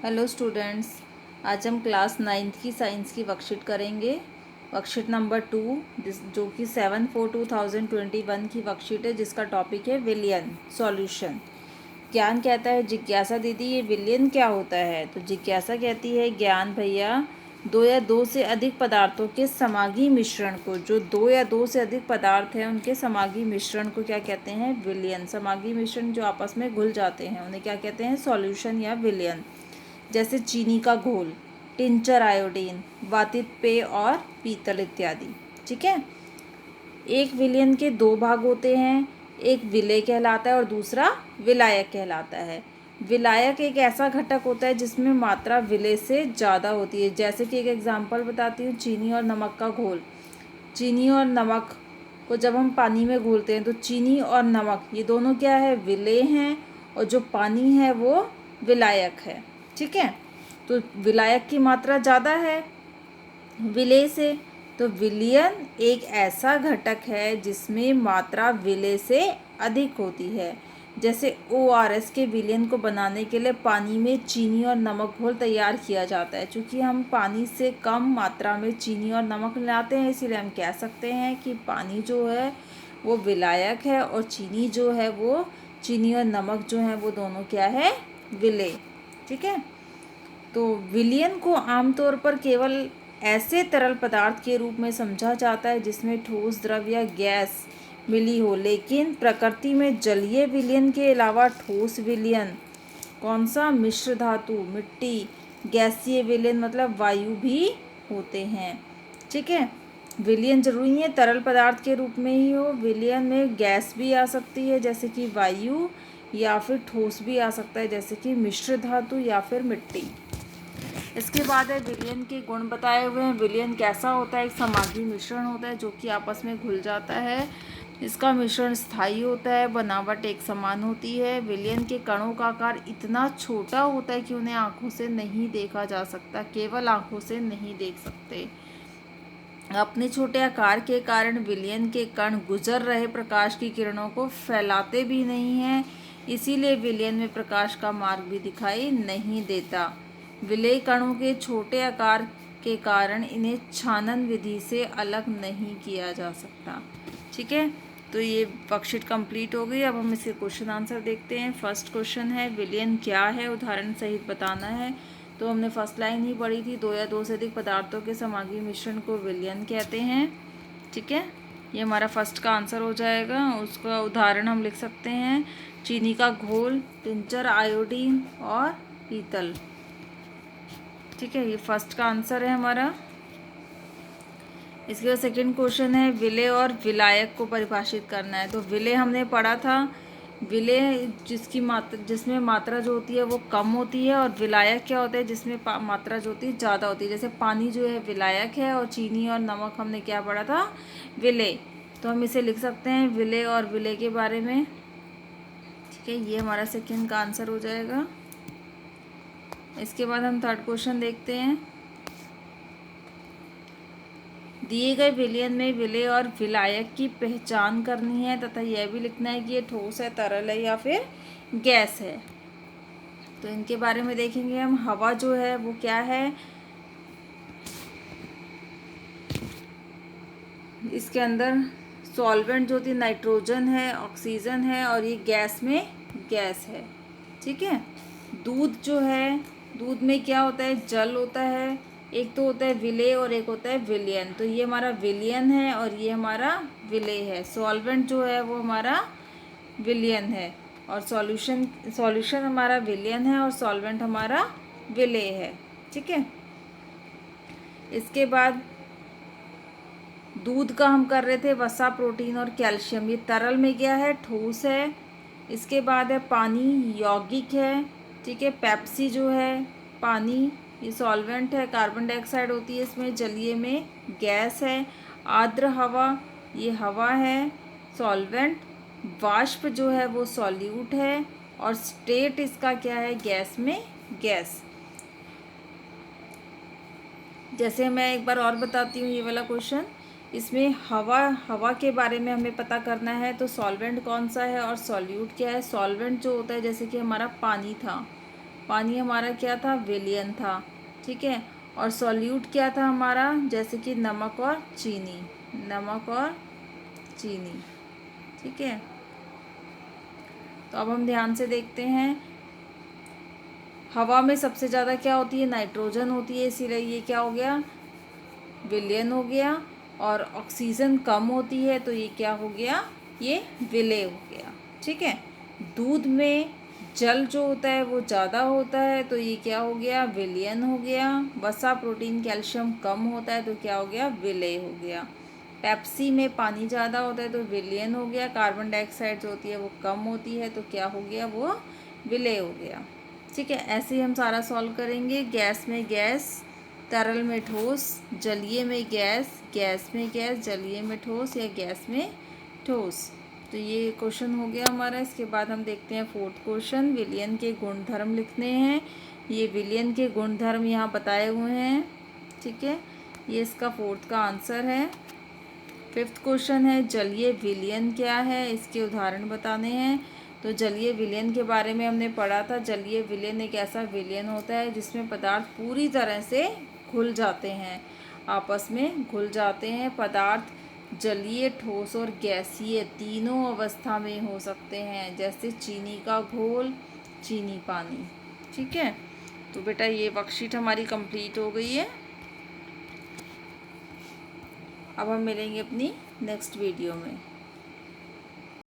Hello students, आज हम class 9th की साइंस की वर्कशीट करेंगे। वर्कशीट नंबर 2 जो कि 7/4/2021 की वर्कशीट है, जिसका टॉपिक है विलयन सॉल्यूशन। ज्ञान कहता है जिज्ञासा दीदी ये विलयन क्या होता है? तो जिज्ञासा कहती है ज्ञान भैया दो या दो से अधिक पदार्थों के समांगी मिश्रण को, जो दो या दो से अधिक पदार्थ हैं उनके समांगी मिश्रण को क्या कहते हैं? विलयन। समांगी मिश्रण जो आपस में घुल जाते हैं उन्हें क्या कहते हैं? सॉल्यूशन या विलयन। जैसे चीनी का घोल, टिंचर आयोडीन, वातित पेय और पीतल इत्यादि। ठीक है। एक विलयन के दो भाग होते हैं, एक विलेय कहलाता है और दूसरा विलायक कहलाता है। विलायक एक ऐसा घटक होता है जिसमें मात्रा विलेय से ज़्यादा होती है। जैसे कि एक एग्जांपल बताती हूँ, चीनी और नमक का घोल। चीनी और नमक को जब हम पानी में घोलते हैं तो चीनी और नमक ये दोनों क्या है? विलेय हैं, और जो पानी है वो विलायक है। ठीक है। तो विलायक की मात्रा ज़्यादा है विलेय से, तो विलयन एक ऐसा घटक है जिसमें मात्रा विलेय से अधिक होती है। जैसे ORS के विलयन को बनाने के लिए पानी में चीनी और नमक घोल तैयार किया जाता है। चूँकि हम पानी से कम मात्रा में चीनी और नमक मिलाते हैं, इसीलिए हम कह सकते हैं कि पानी जो है वो विलायक है, और चीनी जो है वो चीनी और नमक जो है वो दोनों क्या है? विलेय। ठीक है। तो विलयन को आमतौर पर केवल ऐसे तरल पदार्थ के रूप में समझा जाता है जिसमें ठोस, द्रव या गैस मिली हो, लेकिन प्रकृति में जलीय विलयन के अलावा ठोस विलयन, कौन सा? मिश्र धातु, मिट्टी, गैसीय विलयन मतलब वायु भी होते हैं। ठीक है। विलयन जरूरी नहीं है तरल पदार्थ के रूप में ही हो, विलयन में गैस भी आ सकती है जैसे कि वायु, या फिर ठोस भी आ सकता है जैसे कि मिश्र धातु या फिर मिट्टी। इसके बाद है विलयन के गुण बताए हुए हैं। विलयन कैसा होता है? एक समांगी मिश्रण होता है जो कि आपस में घुल जाता है। इसका मिश्रण स्थायी होता है, बनावट एक समान होती है। विलयन के कणों का आकार इतना छोटा होता है कि उन्हें आंखों से नहीं देखा जा सकता, केवल आंखों से नहीं देख सकते। अपने छोटे आकार के कारण विलयन के कण गुजर रहे प्रकाश की किरणों को फैलाते भी नहीं हैं, इसीलिए विलयन में प्रकाश का मार्ग भी दिखाई नहीं देता। विलेय कणों के छोटे आकार के कारण इन्हें छानन विधि से अलग नहीं किया जा सकता। ठीक है। तो ये वर्कशीट कंप्लीट हो गई। अब हम इसके क्वेश्चन आंसर देखते हैं। फर्स्ट क्वेश्चन है विलयन क्या है? उदाहरण सहित बताना है। तो हमने फर्स्ट लाइन ही पढ़ी थी, दो या दो से अधिक पदार्थों के समांगी मिश्रण को विलयन कहते हैं। ठीक है। ये हमारा फर्स्ट का आंसर हो जाएगा। उसका उदाहरण हम लिख सकते हैं, चीनी का घोल, टिंचर आयोडीन और पीतल। ठीक है, ये फर्स्ट का आंसर है हमारा। इसके बाद सेकंड क्वेश्चन है विलेय और विलायक को परिभाषित करना है। तो विलेय हमने पढ़ा था, विलेय जिसमें मात्रा जो होती है वो कम होती है, और विलायक क्या होता है? जिसमें मात्रा जो होती है ज़्यादा होती है। जैसे पानी जो है विलायक है, और चीनी और नमक हमने क्या पढ़ा था? विलेय। तो हम इसे लिख सकते हैं विलेय और विलेय के बारे में। ठीक है, ये हमारा सेकंड का आंसर हो जाएगा। इसके बाद हम थर्ड क्वेश्चन देखते हैं। दिए गए विलयन में विलेय और विलायक की पहचान करनी है, तथा यह भी लिखना है कि ये ठोस है, तरल है या फिर गैस है। तो इनके बारे में देखेंगे हम। हवा जो है वो क्या है? इसके अंदर सॉल्वेंट जो होती है नाइट्रोजन है, ऑक्सीजन है, और ये गैस में गैस है। ठीक है। दूध जो है, दूध में क्या होता है? जल होता है। एक तो होता है विलेय और एक होता है विलयन। तो ये हमारा विलयन है और ये हमारा विलेय है। सॉल्वेंट जो है वो हमारा विलयन है, और सॉल्यूशन हमारा विलयन है, और सॉल्वेंट हमारा विलेय है। ठीक है। इसके बाद दूध का हम कर रहे थे, वसा, प्रोटीन और कैल्शियम। ये तरल में क्या है? ठोस है। इसके बाद है पानी, यौगिक है। ठीक है। पेप्सी जो है पानी, ये सॉल्वेंट है, कार्बन डाइऑक्साइड होती है इसमें, जलीय में गैस है। आर्द्र हवा, ये हवा है, सॉल्वेंट। वाष्प जो है वो सॉल्यूट है, और स्टेट इसका क्या है? गैस में गैस। जैसे मैं एक बार और बताती हूँ ये वाला क्वेश्चन। इसमें हवा के बारे में हमें पता करना है, तो सॉल्वेंट कौन सा है और सॉल्यूट क्या है? सॉल्वेंट जो होता है जैसे कि हमारा पानी था, पानी हमारा क्या था, विलियन था, ठीक है। और सॉल्यूट क्या था हमारा, जैसे कि नमक और चीनी, नमक और चीनी, ठीक है। तो अब हम ध्यान से देखते हैं, हवा में सबसे ज़्यादा क्या होती है, नाइट्रोजन होती है, इसीलिए ये क्या हो गया, विलियन हो गया। और ऑक्सीजन कम होती है तो ये क्या हो गया, ये विलेय हो गया, ठीक है। दूध में जल जो होता है वो ज़्यादा होता है तो ये क्या हो गया, विलियन हो गया। वसा, प्रोटीन, कैल्शियम कम होता है तो क्या हो गया, विलेय हो गया। पेप्सी में पानी ज़्यादा होता है तो विलियन हो गया। कार्बन डाइऑक्साइड जो होती है वो कम होती है तो क्या हो गया, वो विलेय हो गया, ठीक है। ऐसे ही हम सारा सॉल्व करेंगे। गैस में गैस, तरल में ठोस, जलीय में गैस, गैस में गैस, जलीय में ठोस या गैस में ठोस। तो ये क्वेश्चन हो गया हमारा। इसके बाद हम देखते हैं फोर्थ क्वेश्चन, विलियन के गुणधर्म लिखने हैं। ये विलियन के गुणधर्म यहाँ बताए हुए हैं, ठीक है। ये इसका फोर्थ का आंसर है। फिफ्थ क्वेश्चन है, जलीय विलयन क्या है, इसके उदाहरण बताने हैं। तो जलीय विलयन के बारे में हमने पढ़ा था। जलीय विलयन एक ऐसा विलयन होता है जिसमें पदार्थ पूरी तरह से घुल जाते हैं, आपस में घुल जाते हैं। पदार्थ जलीय, ठोस और गैसीय तीनों अवस्था में हो सकते हैं, जैसे चीनी का घोल, चीनी पानी, ठीक है। तो बेटा ये वर्कशीट हमारी कंप्लीट हो गई है। अब हम मिलेंगे अपनी नेक्स्ट वीडियो में।